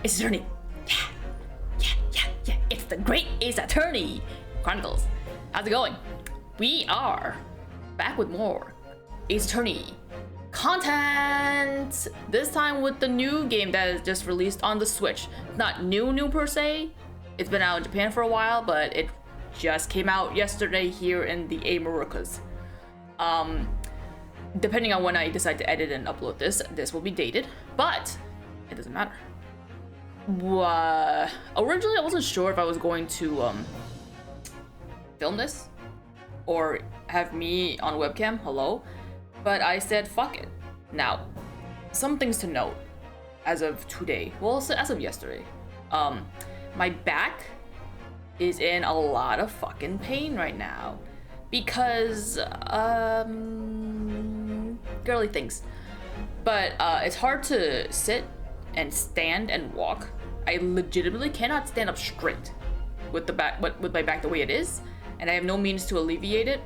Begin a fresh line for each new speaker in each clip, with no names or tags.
Ace Attorney. Yeah. It's the Great Ace Attorney Chronicles. How's it going? We are back with more Ace Attorney content. This time with the new game that is just released on the Switch. Not new per se. It's been out in Japan for a while, but it just came out yesterday here in the Americas. Depending on when I decide to edit and upload this will be dated, but it doesn't matter. Originally I wasn't sure if I was going to film this or have me on webcam, hello, but I said fuck it. Now, some things to note as of today, well, as of yesterday. My back is in a lot of fucking pain right now because girly things, but it's hard to sit and stand and walk. I legitimately cannot stand up straight with my back the way it is, and I have no means to alleviate it.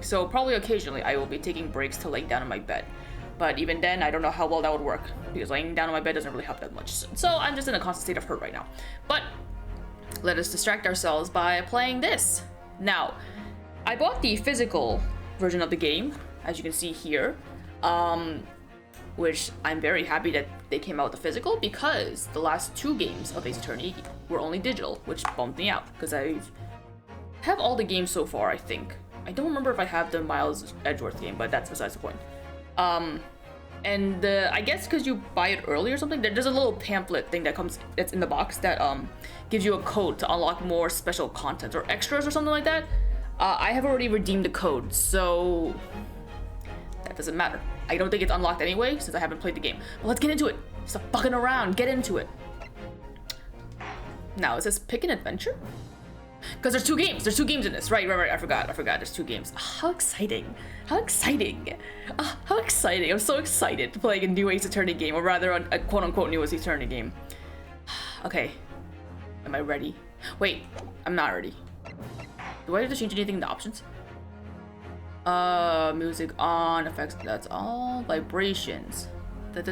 So probably occasionally I will be taking breaks to lay down in my bed, but even then I don't know how well that would work because laying down on my bed doesn't really help that much. So I'm just in a constant state of hurt right now. But let us distract ourselves by playing this. Now, I bought the physical version of the game, as you can see here, which I'm very happy that they came out with the physical because the last two games of Ace Attorney were only digital, which bummed me out because I have all the games so far, I think. I don't remember if I have the Miles Edgeworth game, but that's besides the point. And I guess because you buy it early or something, there's a little pamphlet thing that's in the box that gives you a code to unlock more special content or extras or something like that. I have already redeemed the code, so that doesn't matter. I don't think it's unlocked anyway since I haven't played the game. But let's get into it. Stop fucking around. Get into it. Now, it says pick an adventure? Because there's two games. There's two games in this. Right. I forgot. There's two games. How exciting. How exciting. How exciting. I'm so excited to play a new Ace Attorney game, or rather a quote-unquote new Ace Attorney game. Okay. Am I ready? Wait. I'm not ready. Do I have to change anything in the options? Music on, effects, that's all. Vibrations. I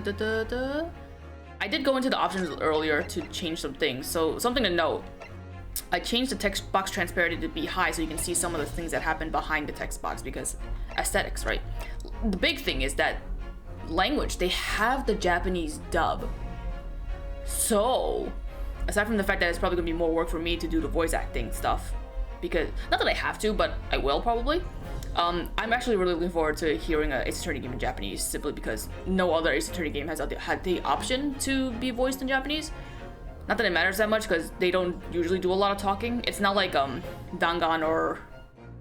did go into the options earlier to change some things, so something to note. I changed the text box transparency to be high so you can see some of the things that happen behind the text box because aesthetics, right? The big thing is that language, they have the Japanese dub. So, aside from the fact that it's probably gonna be more work for me to do the voice acting stuff, because, not that I have to, but I will probably. I'm actually really looking forward to hearing an Ace Attorney game in Japanese, simply because no other Ace Attorney game has had the option to be voiced in Japanese. Not that it matters that much, because they don't usually do a lot of talking. It's not like Dangan or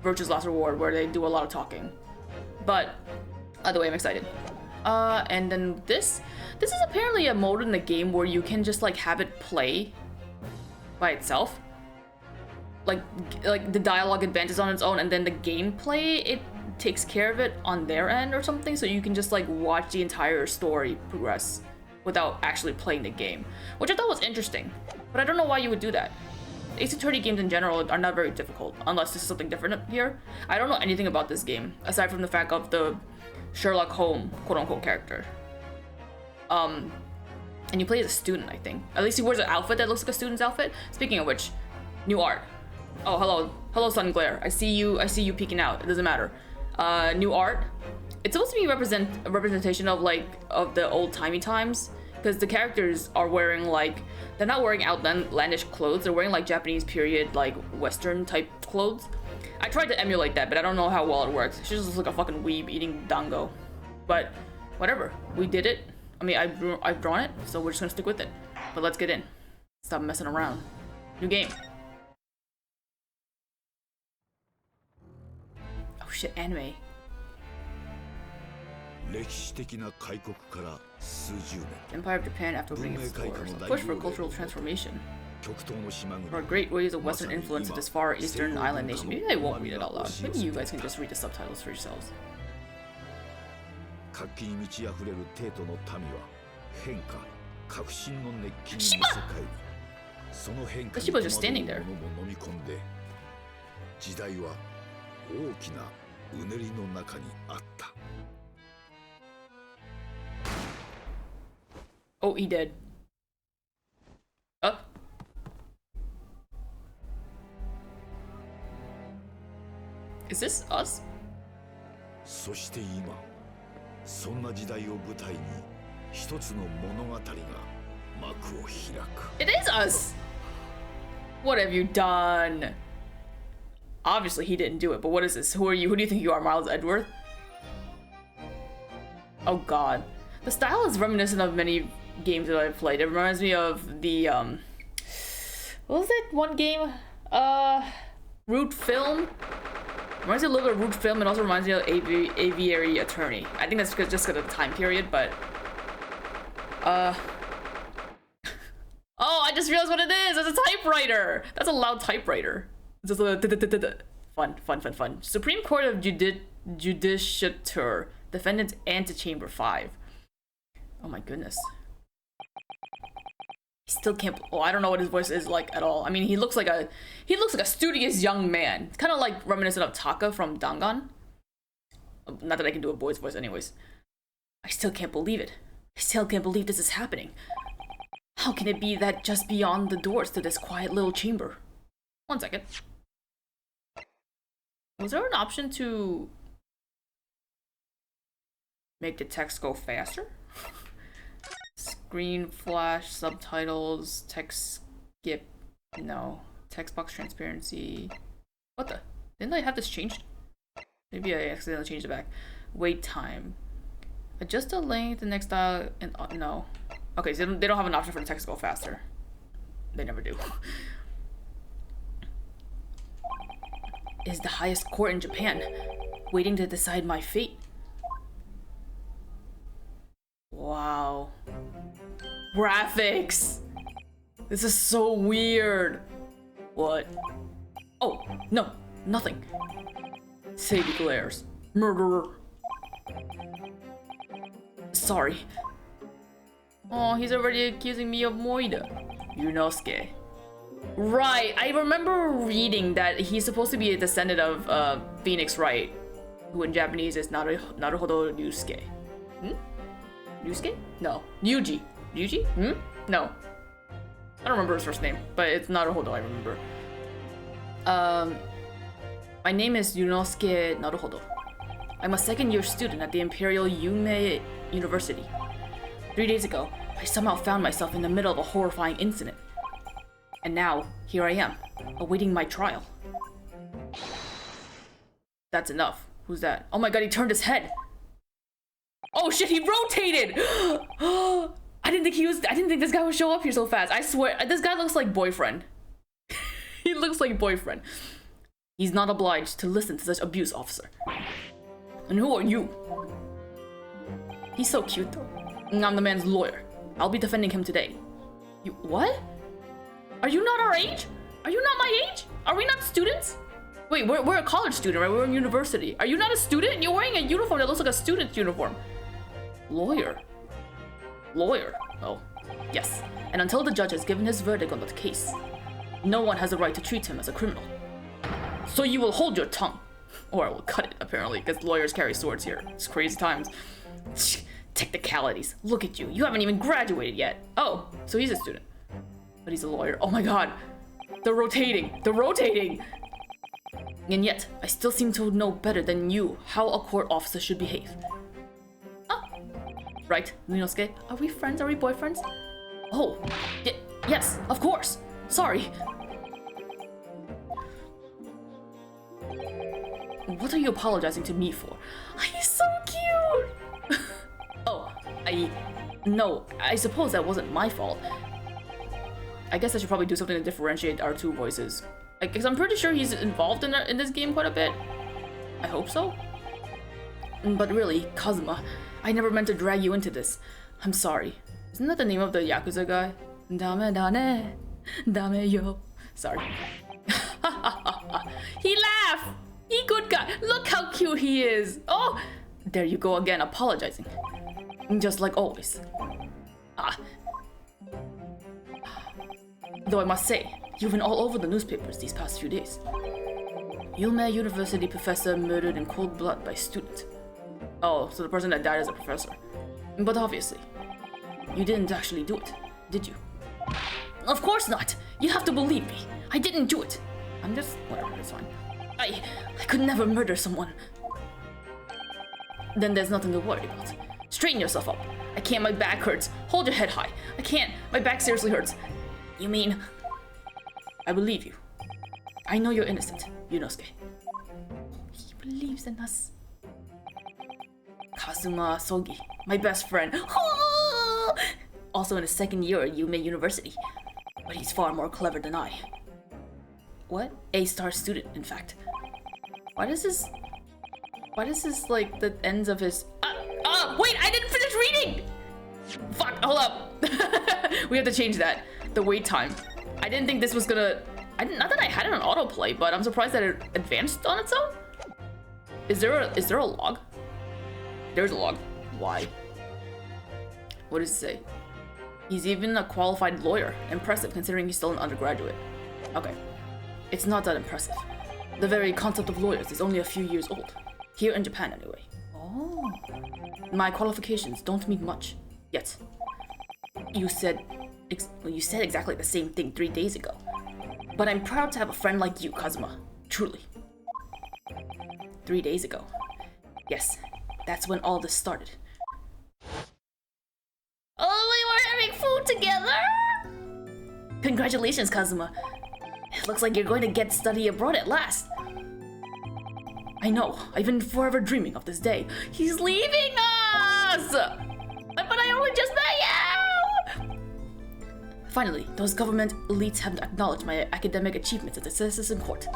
Virtue's Last Reward, where they do a lot of talking. But, either way, I'm excited. And then this is apparently a mode in the game where you can just, like, have it play by itself. Like the dialogue advances on its own, and then the gameplay, it takes care of it on their end or something, so you can just like watch the entire story progress without actually playing the game, which I thought was interesting, but I don't know why you would do that. Ace Attorney games in general are not very difficult, unless this is something different here. I don't know anything about this game, aside from the fact of the Sherlock Holmes quote-unquote character. And you play as a student, I think. At least he wears an outfit that looks like a student's outfit. Speaking of which, new art. Oh, hello, Sun Glare. I see you peeking out. It doesn't matter. New art. It's supposed to be a representation of the old-timey times, because the characters are wearing they're not wearing outlandish clothes. They're wearing like Japanese period, like Western type clothes. I tried to emulate that, but I don't know how well it works. She just looks like a fucking weeb eating dango. But whatever, we did it. I mean, I've drawn it, so we're just gonna stick with it. But let's get in. Stop messing around. New game. Oh shit, anime. Empire of Japan after opening its doors. A push for cultural transformation. For a great waves of Western influence of this far eastern island nation. Maybe I won't read it out loud. Maybe you guys can just read the subtitles for yourselves. The Shiba's just standing there. Oh, he dead. Is this us?
そして今、そんな時代を舞台に一つの物語が幕を開く。
It is us! What have you done? Obviously he didn't do it, but what is this? Who are you? Who do you think you are, Miles Edgeworth? Oh god. The style is reminiscent of many games that I've played. It reminds me of the, what was that one game? Root Film? Reminds me a little bit of Root Film, and also reminds me of Aviary Attorney. I think that's just because of the time period, but... Oh, I just realized what it is! It's a typewriter! That's a loud typewriter. It's just a... Fun. Supreme Court of Judicature. Defendant's Antechamber 5. Oh my goodness. He still can't... Oh, I don't know what his voice is like at all. I mean, he looks like a studious young man. It's kind of like reminiscent of Taka from Dangan. Not that I can do a boy's voice anyways. I still can't believe it. I still can't believe this is happening. How can it be that just beyond the doors to this quiet little chamber? 1 second. Was there an option to make the text go faster? Screen flash, subtitles, text skip, no. Text box transparency. What the? Didn't I have this changed? Maybe I accidentally changed it back. Wait time. Adjust the length, the next dial, and no. Okay, so they don't have an option for the text to go faster. They never do. Is the highest court in Japan, waiting to decide my fate. Wow. Graphics! This is so weird. What? Oh, no, nothing. Sadie glares. Murderer. Sorry. Oh, he's already accusing me of moida. Yunosuke. Right, I remember reading that he's supposed to be a descendant of Phoenix Wright, who in Japanese is Naruhodo Ryusuke. Ryusuke? No. Ryuji. Ryuji? No. I don't remember his first name, but it's Naruhodo, I remember. My name is Yunosuke Naruhodo. I'm a second-year student at the Imperial Yume University. 3 days ago, I somehow found myself in the middle of a horrifying incident. And now, here I am, awaiting my trial. That's enough. Who's that? Oh my god, he turned his head! Oh shit, he rotated! I didn't think this guy would show up here so fast. I swear, this guy looks like boyfriend. He looks like boyfriend. He's not obliged to listen to such abuse, officer. And who are you? He's so cute though. I'm the man's lawyer. I'll be defending him today. You, what? Are you not our age? Are you not my age? Are we not students? Wait, we're a college student, right? We're in university. Are you not a student? You're wearing a uniform that looks like a student's uniform. Lawyer. Lawyer. Oh, yes. And until the judge has given his verdict on the case, no one has a right to treat him as a criminal. So you will hold your tongue. Or I will cut it, apparently, because lawyers carry swords here. It's crazy times. Technicalities. Look at you. You haven't even graduated yet. Oh, so he's a student. But he's a lawyer. Oh my god. They're rotating. They're rotating. And yet, I still seem to know better than you how a court officer should behave. Ah. Right, Yunosuke? Are we friends? Are we boyfriends? Oh, yes, of course. Sorry. What are you apologizing to me for? He's so cute! Oh, no, I suppose that wasn't my fault. I guess I should probably do something to differentiate our two voices. Because I'm pretty sure he's involved in this game quite a bit. I hope so. But really, Kazuma, I never meant to drag you into this. I'm sorry. Isn't that the name of the Yakuza guy? Dame dane, dame yo. Sorry. He laughed! He good guy. Look how cute he is. Oh, there you go again, apologizing. Just like always. Though I must say, you've been all over the newspapers these past few days. Yume University professor murdered in cold blood by student. Oh, so the person that died is a professor. But obviously, you didn't actually do it, did you? Of course not! You have to believe me. I didn't do it. I'm just... whatever, it's fine. I could never murder someone. Then there's nothing to worry about. Straighten yourself up. I can't, my back hurts. Hold your head high. I can't, my back seriously hurts. You mean... I believe you. I know you're innocent, Yunosuke. He believes in us. Kazuma Sogi, my best friend. Also in his second year at Yume University. But he's far more clever than I. What? A-star student, in fact. Why does this like the ends of his wait, I didn't finish reading! Fuck, hold up. We have to change that. The wait time. I didn't think this was gonna not that I had it on autoplay, but I'm surprised that it advanced on its own. Is there a log? There's a log. Why? What does it say? He's even a qualified lawyer. Impressive considering he's still an undergraduate. Okay. It's not that impressive. The very concept of lawyers is only a few years old. Here in Japan, anyway. Oh. My qualifications don't mean much. Yet. You said exactly the same thing 3 days ago. But I'm proud to have a friend like you, Kazuma. Truly. 3 days ago. Yes. That's when all this started. Oh, we were having food together? Congratulations, Kazuma. It looks like you're going to get study abroad at last. I know, I've been forever dreaming of this day. He's leaving us! But I only just met you! Finally, those government elites have acknowledged my academic achievements at the citizen court.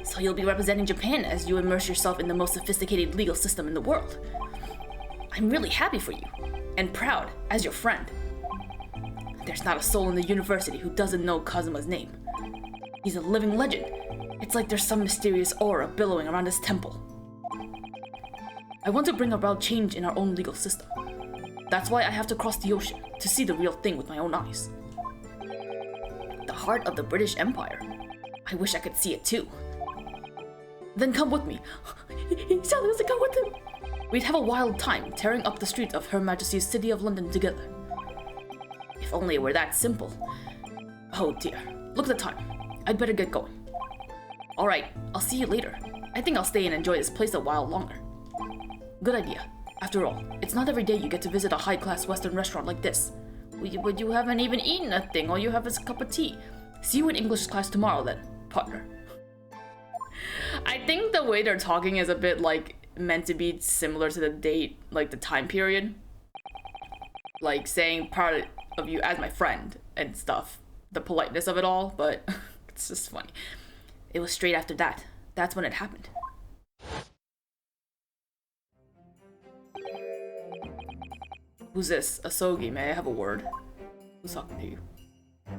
So you'll be representing Japan as you immerse yourself in the most sophisticated legal system in the world. I'm really happy for you, and proud as your friend. There's not a soul in the university who doesn't know Kazuma's name. He's a living legend. It's like there's some mysterious aura billowing around his temple. I want to bring about change in our own legal system. That's why I have to cross the ocean, to see the real thing with my own eyes. The heart of the British Empire. I wish I could see it too. Then come with me. He's telling us to come with him. We'd have a wild time tearing up the streets of Her Majesty's City of London together. If only it were that simple. Oh dear, look at the time. I'd better get going. Alright, I'll see you later. I think I'll stay and enjoy this place a while longer. Good idea. After all, it's not every day you get to visit a high-class Western restaurant like this. But you haven't even eaten a thing, all you have is a cup of tea. See you in English class tomorrow then, partner. I think the way they're talking is a bit like meant to be similar to the date, like the time period. Like saying part of you as my friend and stuff. The politeness of it all, but it's just funny. It was straight after that. That's when it happened. Who's this? Asogi, may I have a word? Who's talking to you?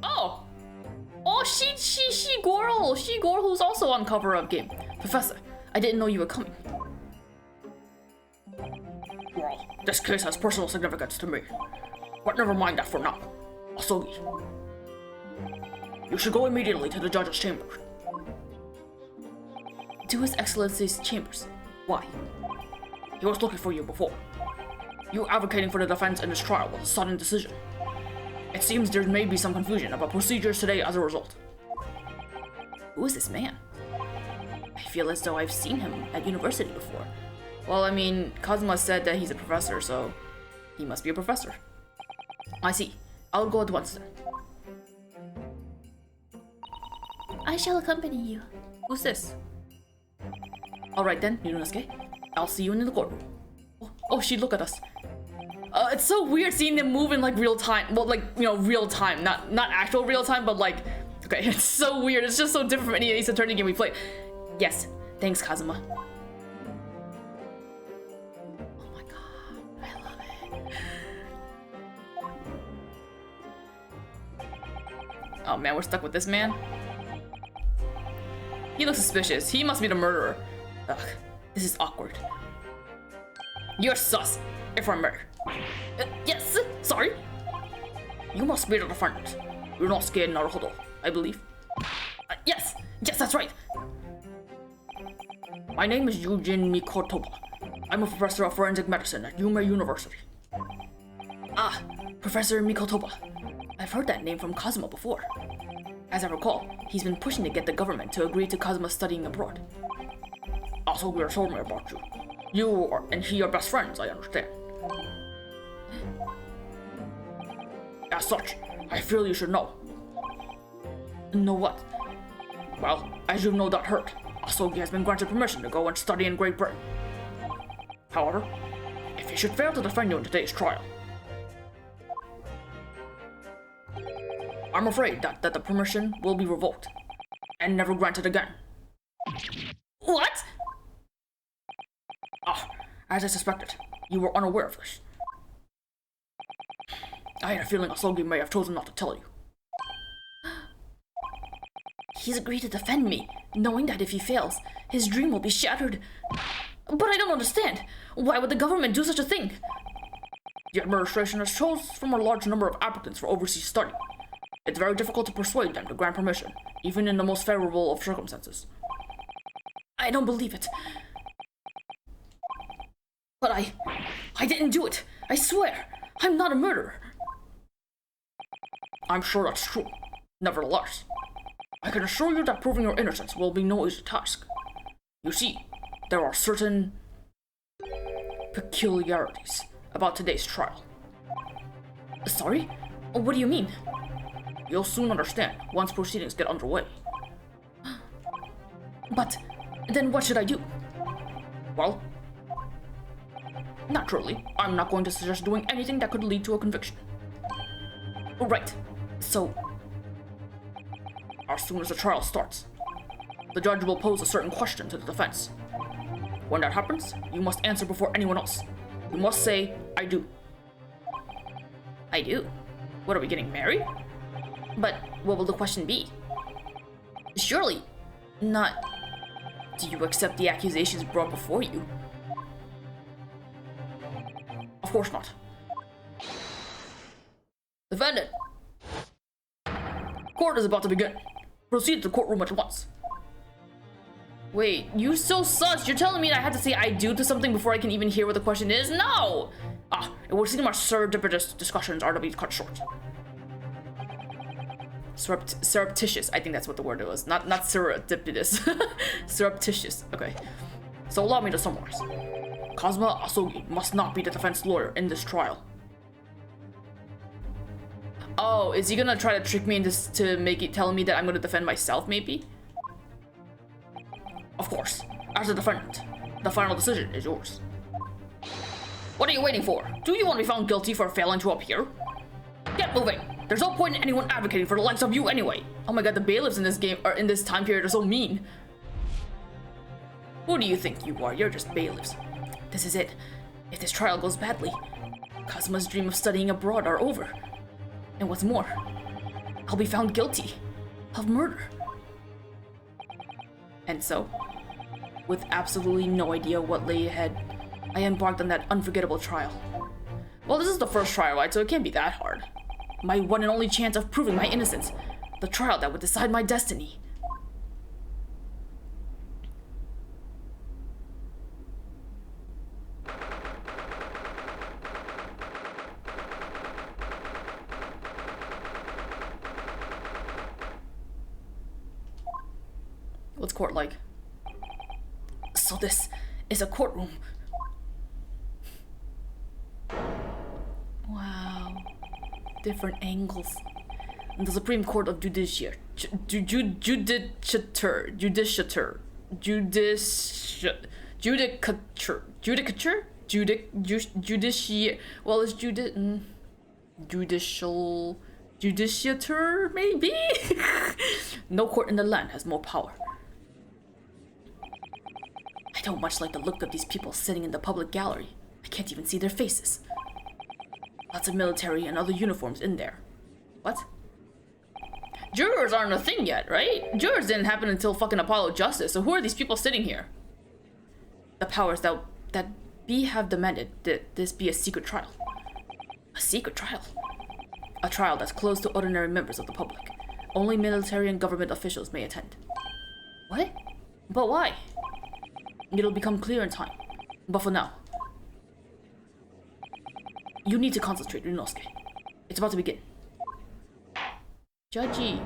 Oh! Oh, she girl who's also on cover of game. Professor, I didn't know you were coming. Well, this case has personal significance to me. But never mind that for now. Asogi, you should go immediately to the judge's chamber. To His Excellency's chambers. Why? He was looking for you before. You advocating for the defense in this trial was a sudden decision. It seems there may be some confusion about procedures today as a result. Who is this man? I feel as though I've seen him at university before. Well, I mean, Kazuma said that he's a professor, so he must be a professor. I see. I'll go at once then. I shall accompany you. Who's this? Alright then, Yunosuke. I'll see you in the courtroom. Oh, she look at us. It's so weird seeing them move in like real time. Well, like, you know, real time. Not actual real time, but like... Okay, it's so weird. It's just so different from any Ace Attorney game we play. Yes, thanks, Kazuma. Oh my god, I love it. Oh man, we're stuck with this man. He looks suspicious. He must be the murderer. Ugh, this is awkward. You're sus, if I may. Yes, sorry. You must be the defendant. Yunosuke Naruhodo, I believe. Yes, that's right. My name is Yujin Mikotoba. I'm a professor of forensic medicine at Yume University. Ah, Professor Mikotoba. I've heard that name from Kazuma before. As I recall, he's been pushing to get the government to agree to Kazuma studying abroad. Asogi told me about you. You and he are best friends, I understand. As such, I feel you should know. Know what? Well, as you've no doubt heard, Asogi has been granted permission to go and study in Great Britain. However, if he should fail to defend you in today's trial, I'm afraid that the permission will be revoked and never granted again. What? As I suspected, you were unaware of this. I had a feeling Asogi may have chosen not to tell you. He's agreed to defend me, knowing that if he fails, his dream will be shattered. But I don't understand. Why would the government do such a thing? The administration has chosen from a large number of applicants for overseas study. It's very difficult to persuade them to grant permission, even in the most favorable of circumstances. I don't believe it. But I didn't do it. I swear. I'm not a murderer. I'm sure that's true. Nevertheless, I can assure you that proving your innocence will be no easy task. You see, there are certain peculiarities about today's trial. Sorry? What do you mean? You'll soon understand once proceedings get underway. But then what should I do? Well, naturally, I'm not going to suggest doing anything that could lead to a conviction. Right, so as soon as the trial starts, the judge will pose a certain question to the defense. When that happens, you must answer before anyone else. You must say, I do. I do? What, are we getting married? But what will the question be? Surely not, do you accept the accusations brought before you? Of course not. Defendant! Court is about to begin. Proceed to the courtroom at once. Wait, you so sus. You're telling me that I have to say I do to something before I can even hear what the question is? No! It would seem our serendipitous discussions are to be cut short. Surreptitious, I think that's what the word was. Not serendipitous. Surreptitious, okay. So allow me to summarize. Kazuma Asogi must not be the defense lawyer in this trial. Oh, is he gonna try to trick me into to make it telling me that I'm gonna defend myself, maybe? Of course, as a defendant, the final decision is yours. What are you waiting for? Do you want to be found guilty for failing to appear? Get moving! There's no point in anyone advocating for the likes of you anyway. Oh my god, the bailiffs in this game, or in this time period, are so mean. Who do you think you are? You're just bailiffs. This is it. If this trial goes badly, Kazuma's dream of studying abroad are over. And what's more, I'll be found guilty of murder. And so, with absolutely no idea what lay ahead, I embarked on that unforgettable trial. Well, this is the first trial, right? So it can't be that hard. My one and only chance of proving my innocence. The trial that would decide my destiny. What's court like? So this is a courtroom. Wow. Different angles. And the Supreme Court of Judicature. Judicature. Well, it's judiciature, maybe? No court in the land has more power. I don't much like the look of these people sitting in the public gallery. I can't even see their faces. Lots of military and other uniforms in there. What? Jurors aren't a thing yet, right? Jurors didn't happen until fucking Apollo Justice, so who are these people sitting here? The powers that be have demanded that this be a secret trial. A secret trial? A trial that's closed to ordinary members of the public. Only military and government officials may attend. What? But why? It'll become clear in time. But for now, you need to concentrate, Ryunosuke. It's about to begin. Judgy.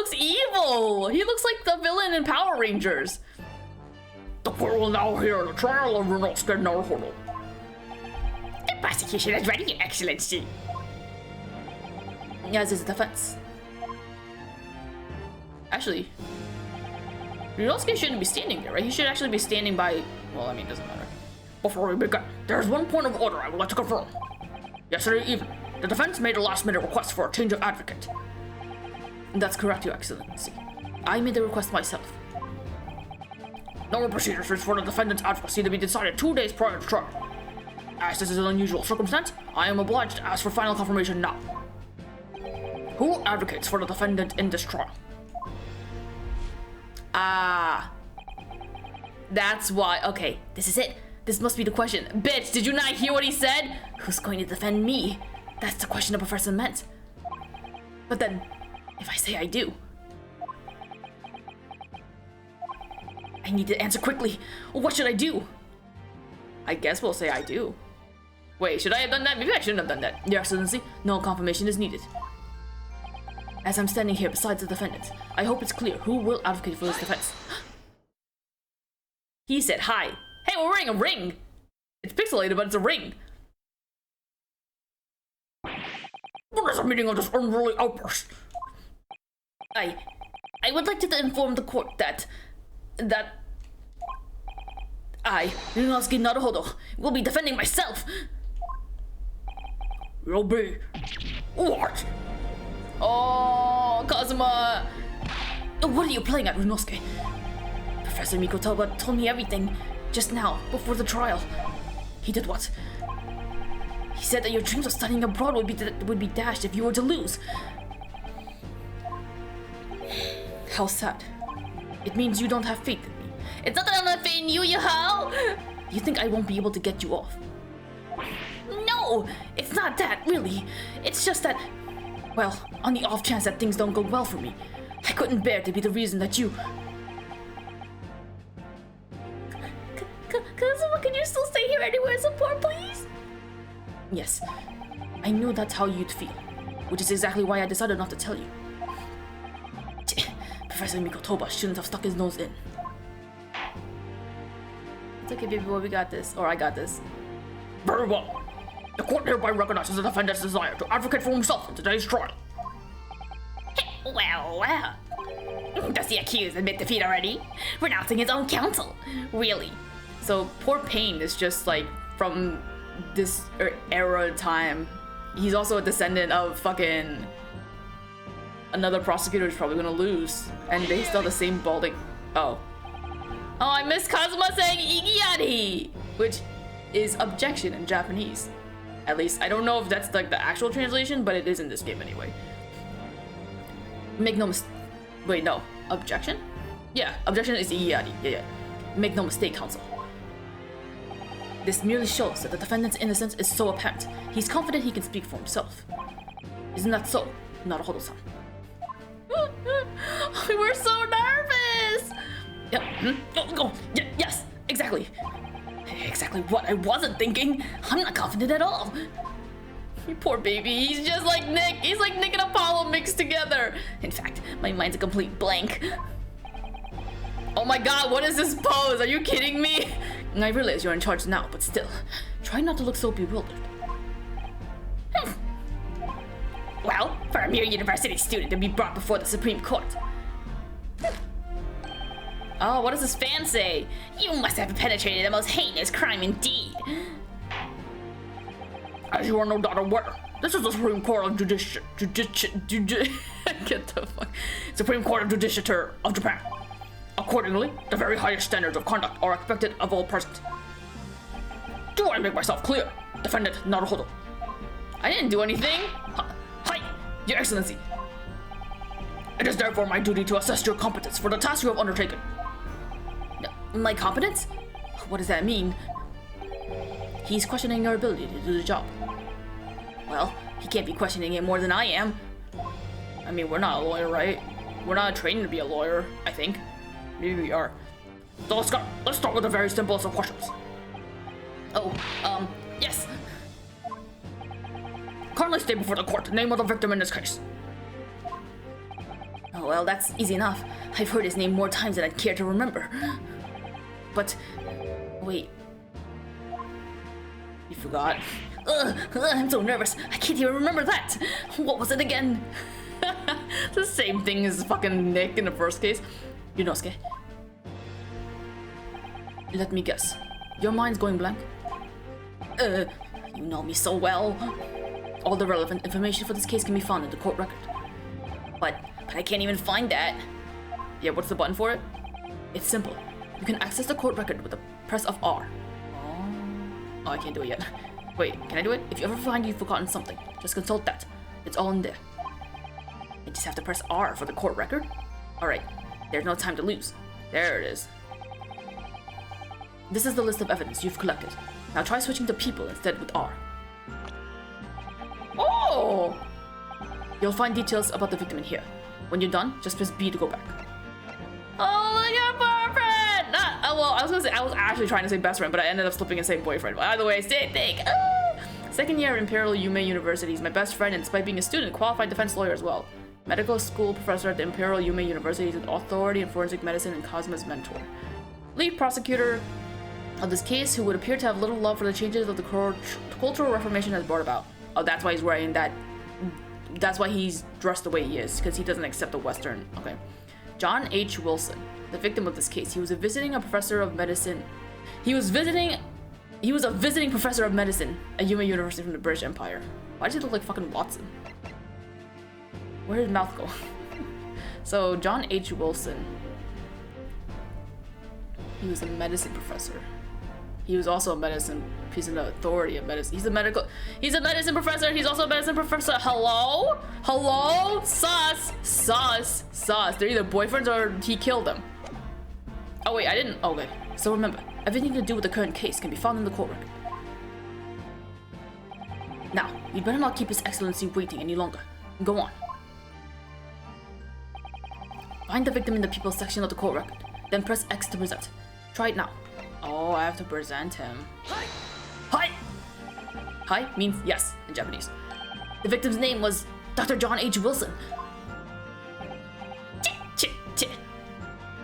looks evil. He looks like the villain in Power Rangers. The court will now hear the trial of Ryunosuke Naruhodo.
The prosecution is ready, Your Excellency.
As is the defense. Actually, Ryunosuke shouldn't be standing there, right? He should actually be standing by. Well, I mean, it doesn't matter. Before we begin, there's one point of order I would like to confirm. Yesterday evening, the defense made a last-minute request for a change of advocate. That's correct, Your Excellency. I made the request myself. Normal procedures is for the defendant's advocacy to be decided 2 days prior to trial. As this is an unusual circumstance, I am obliged to ask for final confirmation now. Who advocates for the defendant in this trial? Ah. That's why. Okay, this is it. This must be the question. Bitch, did you not hear what he said? Who's going to defend me? That's the question the professor meant. But then, if I say I do, I need to answer quickly. What should I do? I guess we'll say I do. Wait, should I have done that? Maybe I shouldn't have done that. Your Excellency, no confirmation is needed. As I'm standing here beside the defendant, I hope it's clear who will advocate for his defense. He said hi. Hey, we're wearing a ring. It's pixelated, but it's a ring. What is the meaning of this unruly outburst? I would like to inform the court that I, Ryunosuke Naruhodo, will be defending myself. You'll be what? Oh, Kazuma. What are you playing at, Ryunosuke? Professor Mikotoba told me everything just now, before the trial. He did what? He said that your dreams of studying abroad would be dashed if you were to lose. How sad. It means you don't have faith in me. It's not that I don't have faith in you, you hoe! You think I won't be able to get you off? No! It's not that, really. It's just that, well, on the off chance that things don't go well for me, I couldn't bear to be the reason that you... Kazuma, can you still stay here anywhere support, please? Yes, I knew that's how you'd feel, which is exactly why I decided not to tell you. Professor Mikotoba shouldn't have stuck his nose in. It's okay, baby boy, we got this. Or I got this.
Very well. The court hereby recognizes the defendant's desire to advocate for himself in today's trial.
Well. Does the accused admit defeat already? Renouncing his own counsel. Really?
So poor Pain is just like from this era time. He's also a descendant of fucking another prosecutor who's probably gonna lose, and they still have the same balding. Oh, I miss Kazuma saying "igiyari," which is objection in Japanese. At least I don't know if that's like the actual translation, but it is in this game anyway. Make no mistake. Wait, no. Objection? Yeah, objection is igiyari. Yeah. Make no mistake, counsel. This merely shows that the defendant's innocence is so apparent. He's confident he can speak for himself. Isn't that so, Naruhodo-san? We were so nervous! Yep. Yes, exactly. Exactly what I wasn't thinking. I'm not confident at all. You poor baby. He's just like Nick. He's like Nick and Apollo mixed together. In fact, my mind's a complete blank. Oh my god, what is this pose? Are you kidding me? I realize you're in charge now, but still, try not to look so bewildered.
Well, for a mere university student to be brought before the Supreme Court.
Oh, what does this fan say?
You must have penetrated the most heinous crime indeed.
As you are no doubt aware, this is the Supreme Court of
Get the fuck.
Supreme Court of Judicature of Japan. Accordingly, the very highest standards of conduct are expected of all present. Do I make myself clear, Defendant Naruhodo?
I didn't do anything.
Hi, Your Excellency. It is therefore my duty to assess your competence for the task you have undertaken.
My competence? What does that mean? He's questioning your ability to do the job. Well, he can't be questioning it more than I am. I mean, we're not a lawyer, right? We're not trained to be a lawyer, I think. Maybe we are.
So let's start with the very simplest of questions.
Yes.
Currently state before the court the name of the victim in this case.
Oh, well, that's easy enough. I've heard his name more times than I'd care to remember. But, wait. You forgot? I'm so nervous. I can't even remember that. What was it again? The same thing as fucking Nick in the first case. Yunosuke. Let me guess. Your mind's going blank? You know me so well. All the relevant information for this case can be found in the court record. But I can't even find that. Yeah, what's the button for it? It's simple. You can access the court record with the press of R. Oh, I can't do it yet. Wait, can I do it? If you ever find you've forgotten something, just consult that. It's all in there. I just have to press R for the court record? Alright, there's no time to lose. There it is. This is the list of evidence you've collected. Now try switching to people instead with R. Oh! You'll find details about the victim in here. When you're done, just press B to go back. Oh my god, boyfriend! Well, I was gonna say, I was actually trying to say best friend, but I ended up slipping and saying boyfriend. But either way, same thing. Second year at Imperial Yume University. He's my best friend, and despite being a student, qualified defense lawyer as well. Medical school professor at the Imperial Yume University. He's an authority in forensic medicine and Cosma's mentor. Lead prosecutor of this case, who would appear to have little love for the changes of the cultural reformation has brought about. Oh, that's why he's wearing that. That's why he's dressed the way he is, because he doesn't accept the Western. Okay. John H. Wilson, the victim of this case. He was a visiting professor of medicine. He was a visiting professor of medicine at Yume University from the British Empire. Why does he look like fucking Watson? Where did his mouth go? So, John H. Wilson. He was a medicine professor. He was also a medicine. He's an authority of medicine. He's a medicine professor. He's also a medicine professor. Hello? Hello? Sus. Sus. Sus. They're either boyfriends or he killed them. Oh wait, I didn't. Okay. So remember, everything to do with the current case can be found in the court record. Now, you'd better not keep His Excellency waiting any longer. Go on. Find the victim in the people section of the court record. Then press X to present. Try it now. Oh, I have to present him. Hi! Hi! Hi means yes in Japanese. The victim's name was Dr. John H. Wilson.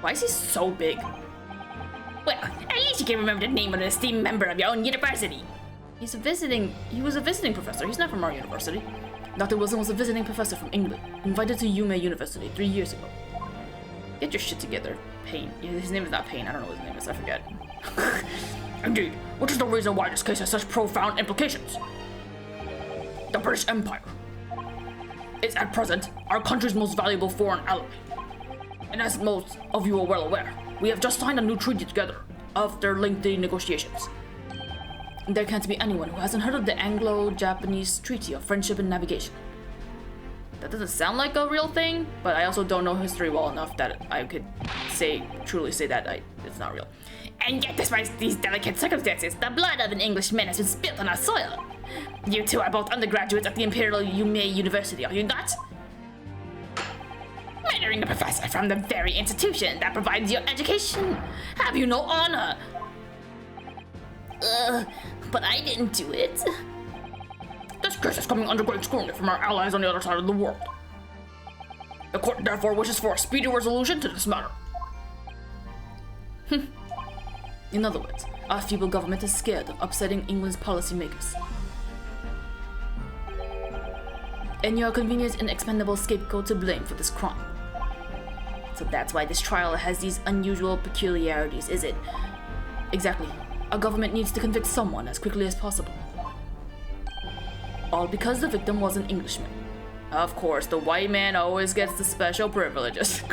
Why is he so big?
Well, at least you can remember the name of an esteemed member of your own university.
He was a visiting professor. He's not from our university. Dr. Wilson was a visiting professor from England, invited to Yume University 3 years ago. Get your shit together, Payne. His name is not Payne. I don't know what his name is. I forget.
Indeed, which is the reason why this case has such profound implications. The British Empire is at present our country's most valuable foreign ally. And as most of you are well aware, we have just signed a new treaty together after lengthy negotiations.
There can't be anyone who hasn't heard of the Anglo-Japanese Treaty of Friendship and Navigation. That doesn't sound like a real thing, but I also don't know history well enough that I could truly say that it's not real.
And yet, despite these delicate circumstances, the blood of an Englishman has been spilled on our soil. You two are both undergraduates at the Imperial Yume University, are you not? Murdering a professor from the very institution that provides your education. Have you no honor? But I didn't do it.
This case is coming under great scrutiny from our allies on the other side of the world. The court therefore wishes for a speedy resolution to this matter.
In other words, our feeble government is scared of upsetting England's policymakers. And you're a convenient and expendable scapegoat to blame for this crime. So that's why this trial has these unusual peculiarities, is it? Exactly. Our government needs to convict someone as quickly as possible. All because the victim was an Englishman. Of course, the white man always gets the special privileges.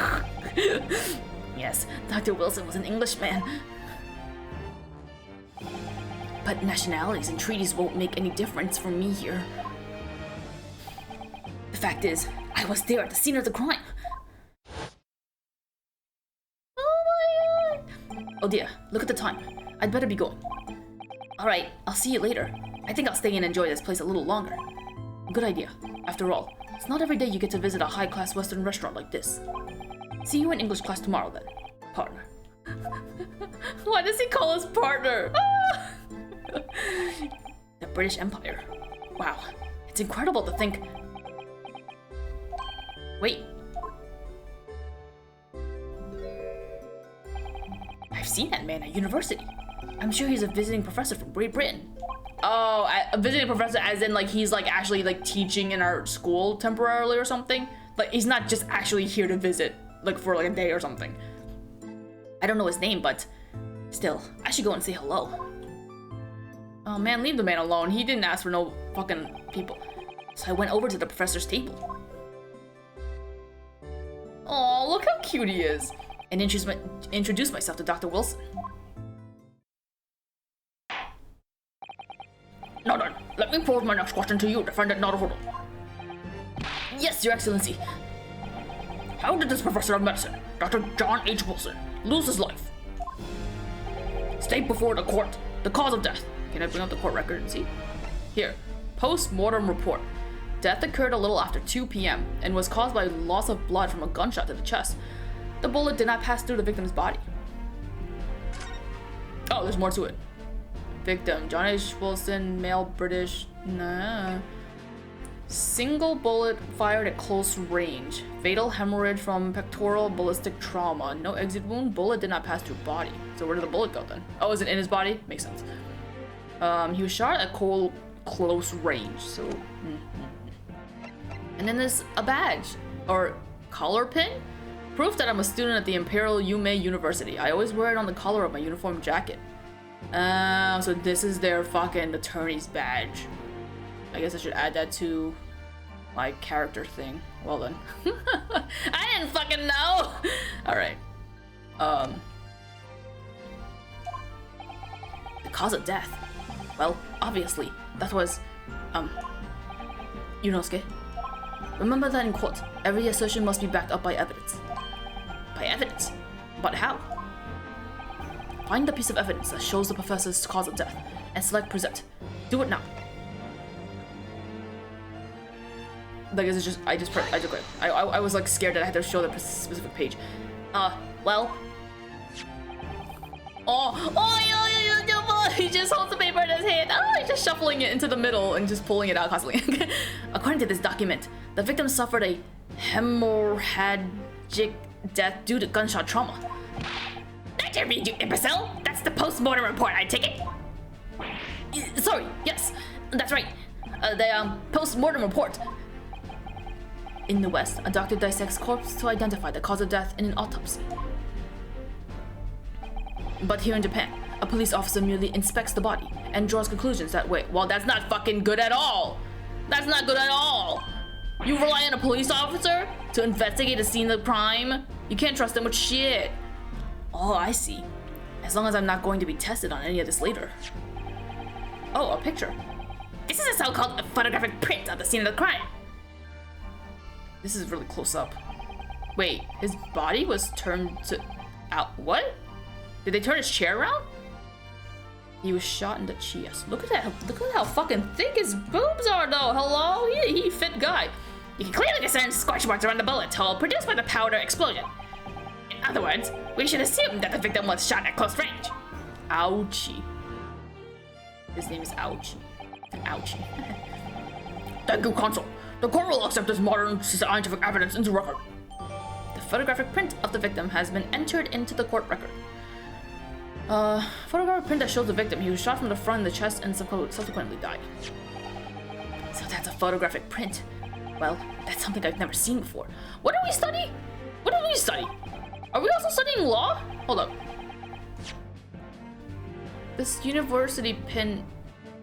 Yes, Dr. Wilson was an Englishman. But nationalities and treaties won't make any difference for me here. The fact is, I was there at the scene of the crime. Oh my god! Oh dear, look at the time. I'd better be going. Alright, I'll see you later. I think I'll stay and enjoy this place a little longer. Good idea. After all, it's not every day you get to visit a high-class Western restaurant like this. See you in English class tomorrow then, partner. Why does he call us partner? The British Empire. Wow, it's incredible to think. Wait,
seen that man at university. I'm sure he's a visiting professor from Great Britain.
Oh, a visiting professor as in like he's like actually like teaching in our school temporarily or something? Like he's not just actually here to visit like for like a day or something.
I don't know his name, but still, I should go and say hello.
Oh man, leave the man alone. He didn't ask for no fucking people.
So I went over to the professor's table.
Oh, look how cute he is.
And introduced myself to Dr. Wilson.
Now then, let me pose my next question to you, Defendant Naruhodo.
Yes, Your Excellency.
How did this professor of medicine, Dr. John H. Wilson, lose his life? State before the court the cause of death.
Can I bring up the court record and see? Here, post-mortem report. Death occurred a little after 2 p.m. and was caused by loss of blood from a gunshot to the chest. The bullet did not pass through the victim's body. Oh, there's more to it. Victim, John H. Wilson, male, British, Single bullet fired at close range. Fatal hemorrhage from pectoral ballistic trauma. No exit wound. Bullet did not pass through body. So where did the bullet go then? Oh, is it in his body? Makes sense. He was shot at close range. So, And then there's a badge or collar pin. Proof that I'm a student at the Imperial Yume University. I always wear it on the collar of my uniform jacket. So this is their fucking attorney's badge. I guess I should add that to my character thing. Well then. I didn't fucking know! Alright.
The cause of death. Well, obviously, that was, Yunosuke. Remember that in court, every assertion must be backed up by evidence.
By evidence? But how?
Find the piece of evidence that shows the professor's cause of death, and select present. Do it now.
Like, is it just, I just quit. I was like scared that I had to show the specific page.
Well.
He just holds the paper in his hand. Oh, he's just shuffling it into the middle and just pulling it out constantly.
According to this document, the victim suffered a hemorrhagic death due to gunshot trauma.
Don't you read, you imbecile? That's the post-mortem report, I take it?
Sorry, yes, that's right. The post-mortem report. In the West, a doctor dissects corpse to identify the cause of death in an autopsy. But here in Japan, a police officer merely inspects the body and draws conclusions that way.
Well, that's not fucking good at all. That's not good at all. You rely on a police officer to investigate a scene of crime? You can't trust them with shit.
Oh, I see. As long as I'm not going to be tested on any of this later.
Oh, a picture.
This is a so-called photographic print of the scene of the crime.
This is really close up. Wait, his body was turned to out. What? Did they turn his chair around? He was shot in the chest. Look at that. Look at how fucking thick his boobs are, though. Hello? He fit guy.
You can clearly discern scorch marks around the bullet hole produced by the powder explosion. In other words, we should assume that the victim was shot at close range.
Ouchie. His name is Ouchie. Ouchie.
Thank you, Consul. The court will accept this modern scientific evidence into record.
The photographic print of the victim has been entered into the court record. Photographic print that shows the victim. He was shot from the front of the chest and subsequently died.
So that's a photographic print. Well, that's something I've never seen before.
What do we study? What do we study? Are we also studying law? Hold up. This university pin,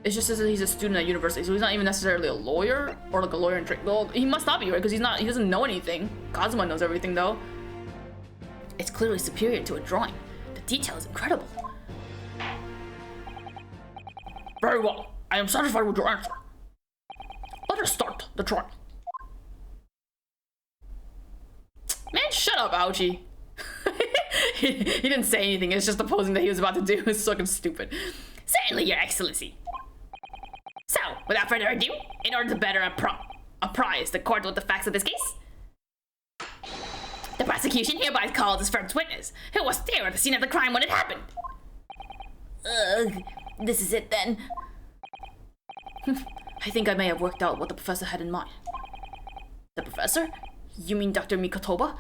it just says that he's a student at university, so he's not even necessarily a lawyer or like a lawyer in training. Well, he must not be, right? Because he doesn't know anything. Kazuma knows everything though.
It's clearly superior to a drawing. The detail is incredible.
Very well. I am satisfied with your answer. Let us start the trial.
Man, shut up, Ouchie. he didn't say anything. It's just the posing that he was about to do. It's fucking stupid.
Certainly, Your Excellency. So, without further ado, in order to better apprise the court with the facts of this case, the prosecution hereby calls as first witness, who was there at the scene of the crime when it happened.
Ugh, this is it then. I think I may have worked out what the professor had in mind. The professor? You mean Dr. Mikotoba?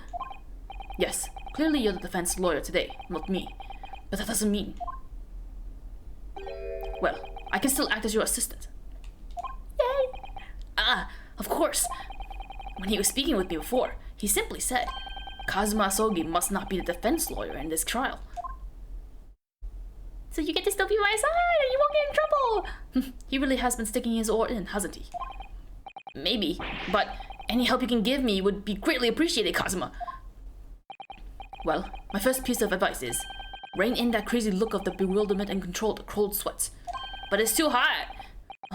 Yes, clearly you're the defense lawyer today, not me. But that doesn't mean... Well, I can still act as your assistant. Yay! Ah, of course. When he was speaking with me before, he simply said, Kazuma Asogi must not be the defense lawyer in this trial. So you get to still be my side and you won't get in trouble! He really has been sticking his oar in, hasn't he? Maybe, but any help you can give me would be greatly appreciated, Kazuma. Well, my first piece of advice is, rein in that crazy look of the bewilderment and control the cold sweats. But it's too hot!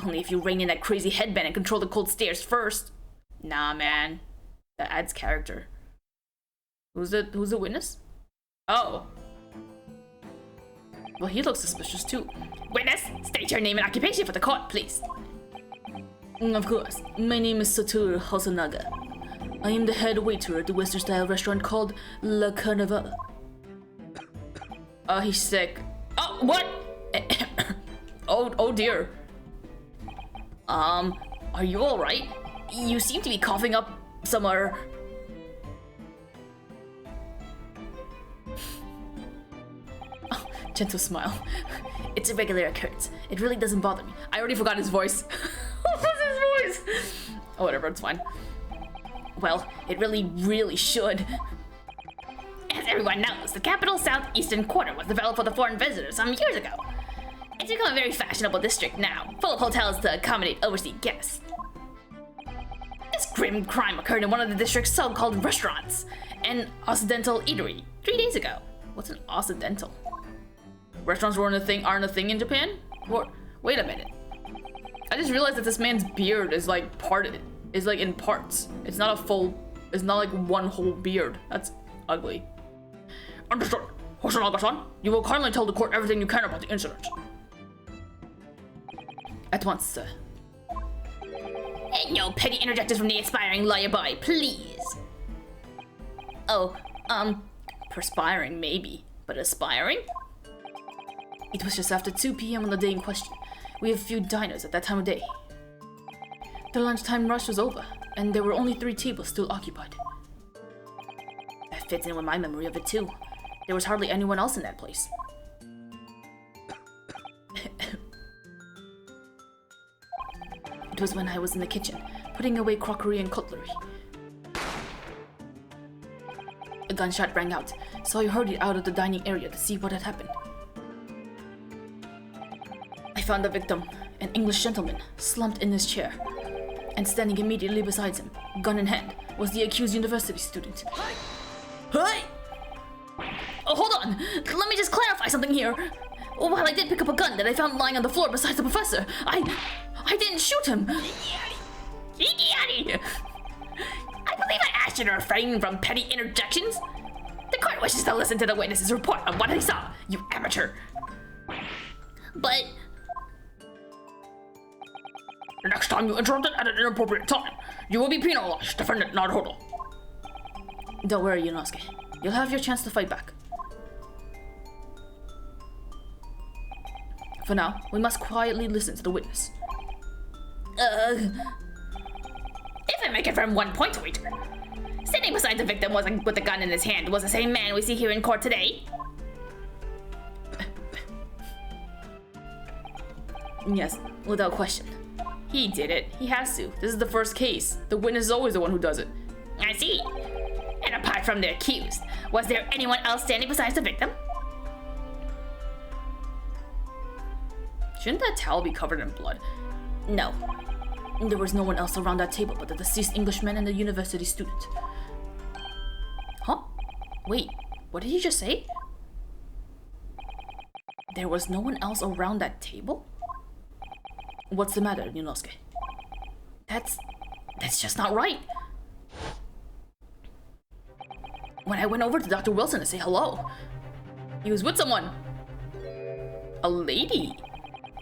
Only if you rein in that crazy headband and control the cold stares first. Nah, man. That adds character. Who's the witness? Oh. Well, he looks suspicious too. Witness, state your name and occupation for the court, please. Of course. My name is Satoru Hosonaga. I am the head waiter at the Western-style restaurant called La Carnival. Oh, he's sick. Oh, what? oh dear. Are you alright? You seem to be coughing up somewhere. Oh, gentle smile. It's a regular occurrence. It really doesn't bother me. I already forgot his voice. What was his voice? Oh, whatever, it's fine. Well, it really should. As everyone knows, the capital southeastern quarter was developed for the foreign visitors some years ago. It's become a very fashionable district now, full of hotels to accommodate overseas guests. This grim crime occurred in one of the district's so-called restaurants, an Occidental eatery, 3 days ago. What's an Occidental? Restaurants aren't a thing in Japan? Or, wait a minute. I just realized that this man's beard is like in parts. It's not like one whole beard. That's ugly. Understood. Hosonaga-san, you will kindly tell the court everything you can about the incident. At once, sir. And no petty interjections from the aspiring lawyer boy, please. Oh, perspiring maybe, but aspiring? It was just after 2 p.m. on the day in question. We have few diners at that time of day. The lunchtime rush was over, and there were only 3 tables still occupied. That fits in with my memory of it too. There was hardly anyone else in that place. It was when I was in the kitchen, putting away crockery and cutlery. A gunshot rang out, so I hurried out of the dining area to see what had happened. I found the victim, an English gentleman, slumped in his chair. And standing immediately beside him, gun in hand, was the accused university student. Hey! Oh, hold on! Let me just clarify something here. While I did pick up a gun that I found lying on the floor beside the professor, I didn't shoot him. I believe I asked you to refrain from petty interjections. The court wishes to listen to the witness's report on what he saw, you amateur. But...
The next time you interrupted at an inappropriate time, you will be penalized, defendant Naruhodo.
Don't worry, Yunosuke. You'll have your chance to fight back. For now, we must quietly listen to the witness.
If I may confirm one point, waiter. Standing beside the victim with the gun in his hand was the same man we see here in court today.
Yes, without question.
He did it. He has to. This is the first case. The witness is always the one who does it. I see. And apart from the accused, was there anyone else standing besides the victim?
Shouldn't that towel be covered in blood? No. There was no one else around that table but the deceased Englishman and the university student. Huh? Wait, what did he just say? There was no one else around that table? What's the matter, Yunosuke? That's just not right. When I went over to Dr. Wilson to say hello, he was with someone. A lady.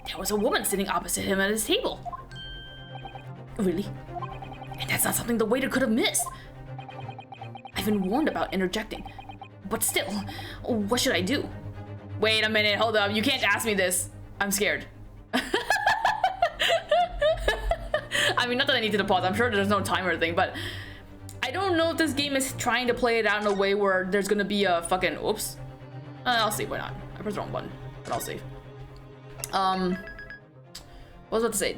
There was a woman sitting opposite him at his table. Really? And that's not something the waiter could have missed. I've been warned about interjecting, but still, what should I do?
Wait a minute, hold up. You can't ask me this. I'm scared. I mean, not that I need to pause. I'm sure there's no timer thing, but I don't know if this game is trying to play it out in a way where there's gonna be a fucking oops. I'll see, why not? I pressed the wrong button, but I'll save. What was I about to say?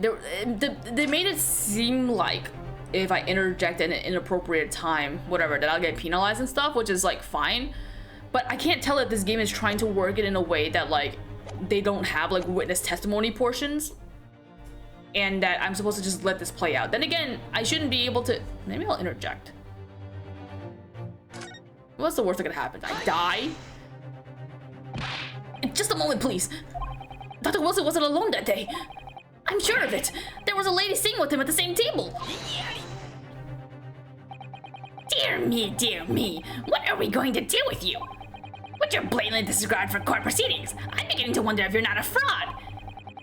They made it seem like if I interject at an inappropriate time, whatever, that I'll get penalized and stuff, which is like fine. But I can't tell if this game is trying to work it in a way that like they don't have like witness testimony portions, and that I'm supposed to just let this play out. Then again, I shouldn't be able to. Maybe I'll interject. What's the worst that could happen? I die? Just a moment, please. Dr. Wilson wasn't alone that day. I'm sure of it. There was a lady sitting with him at the same table. Dear me. What are we going to do with you? With your blatantly disregard for court proceedings, I'm beginning to wonder if you're not a fraud.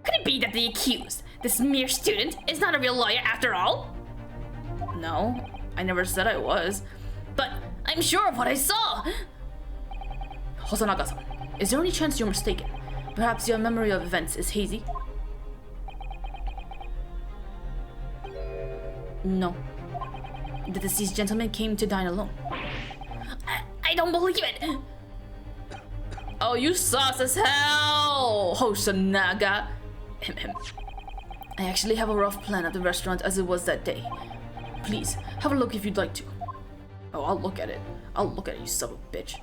Could it be that the accused, this mere student, is not a real lawyer after all? No, I never said I was.
But I'm sure of what I saw.
Hosonaga-san, is there any chance you're mistaken? Perhaps your memory of events is hazy? No. The deceased gentleman came to dine alone.
I don't believe it.
Oh, you sus as hell, Hosonaga. I actually have a rough plan of the restaurant as it was that day. Please, have a look if you'd like to. Oh, I'll look at it. I'll look at it, you son of a bitch.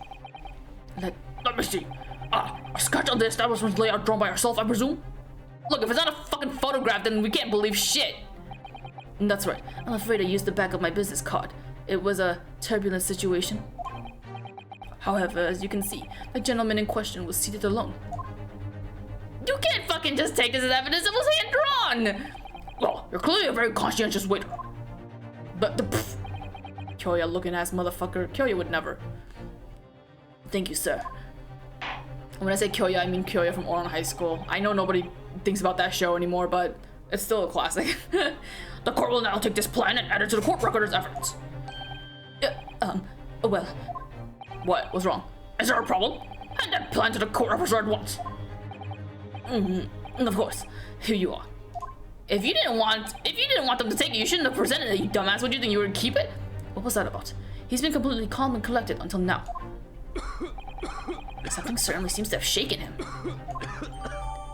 Let me see. A sketch of the establishment's layout drawn by herself, I presume?
Look, if it's not a fucking photograph, then we can't believe shit. That's right. I'm afraid I used the back of my business card. It was a turbulent situation. However, as you can see, the gentleman in question was seated alone.
You can't fucking just take this as evidence. It was hand-drawn.
Well, you're clearly a very conscientious waiter.
But the Kyoya looking ass motherfucker. Kyoya would never. Thank you, sir. When I say Kyoya, I mean Kyoya from Oran High School. I know nobody thinks about that show anymore, but it's still a classic.
The court will now take this plan and add it to the court record as evidence.
Well. What? What's wrong?
Is there a problem? Hand that plan to the court officer at once.
Of course. Here you are. If you didn't want them to take it, you shouldn't have presented it, you dumbass. Would you think you would keep it? What was that about? He's been completely calm and collected until now. Something certainly seems to have shaken him.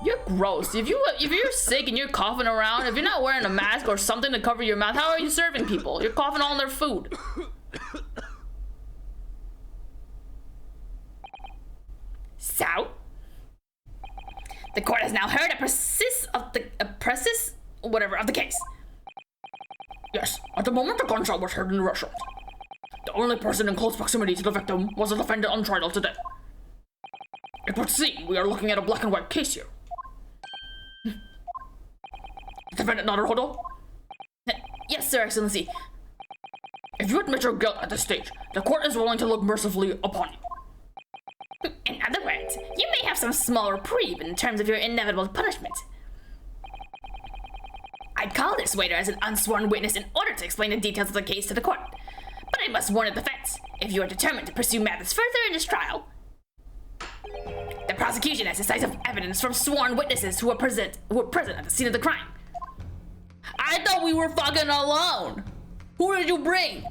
You're gross. If you're sick and you're coughing around, if you're not wearing a mask or something to cover your mouth, how are you serving people? You're coughing all their food.
So, the court has now heard of the case.
Yes, at the moment the gunshot was heard in the restaurant. The only person in close proximity to the victim was the defendant on trial today. It would seem we are looking at a black and white case here. Defendant Naruhodo?
Yes, Sir Excellency.
If you admit your guilt at this stage, the court is willing to look mercifully upon you.
In other words, you may have some small reprieve in terms of your inevitable punishment. I'd call this waiter as an unsworn witness in order to explain the details of the case to the court. But I must warn the defense, if you are determined to pursue matters further in this trial, the prosecution has decisive evidence from sworn witnesses who were present at the scene of the crime.
I thought we were fucking alone. Who did you bring?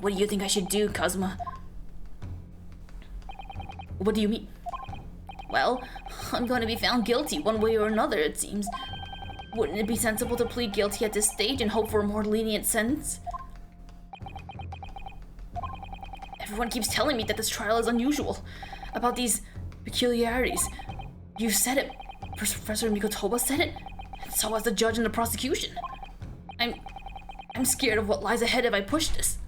What do you think I should do, Kazuma?
What do you mean?
Well, I'm going to be found guilty one way or another, it seems. Wouldn't it be sensible to plead guilty at this stage and hope for a more lenient sentence? Everyone keeps telling me that this trial is unusual, about these peculiarities. You said it. Professor Mikotoba said it, and so has the judge and the prosecution. I'm scared of what lies ahead if I push this.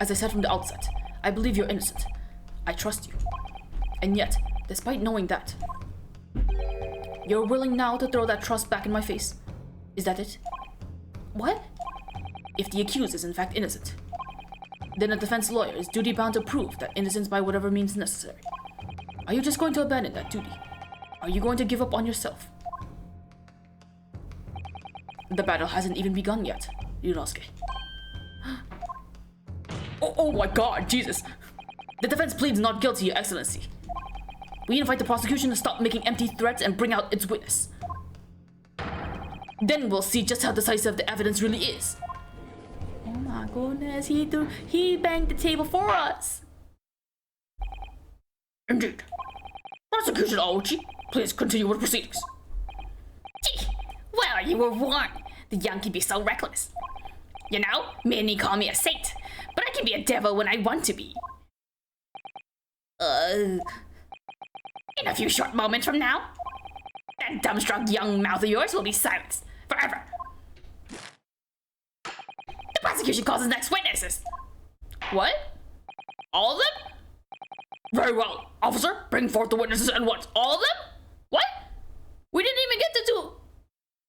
As I said from the outset, I believe you're innocent. I trust you. And yet, despite knowing that, you're willing now to throw that trust back in my face. Is that it?
What?
If the accused is in fact innocent, then a defense lawyer is duty-bound to prove that innocence by whatever means necessary. Are you just going to abandon that duty? Are you going to give up on yourself? The battle hasn't even begun yet, Ryunosuke. Oh my god, Jesus! The defense pleads not guilty, Your Excellency. We invite the prosecution to stop making empty threats and bring out its witness. Then we'll see just how decisive the evidence really is.
Oh my goodness, he banged the table for us.
Indeed. Prosecution Aochi, please continue with proceedings.
Gee, well, you were warned. The young can be so reckless. You know, many call me a saint, but I can be a devil when I want to be. In a few short moments from now, that dumbstruck young mouth of yours will be silenced forever. The prosecution calls its next witnesses.
What? All of them?
Very well. Officer, bring forth the witnesses at once.
All of them? What? We didn't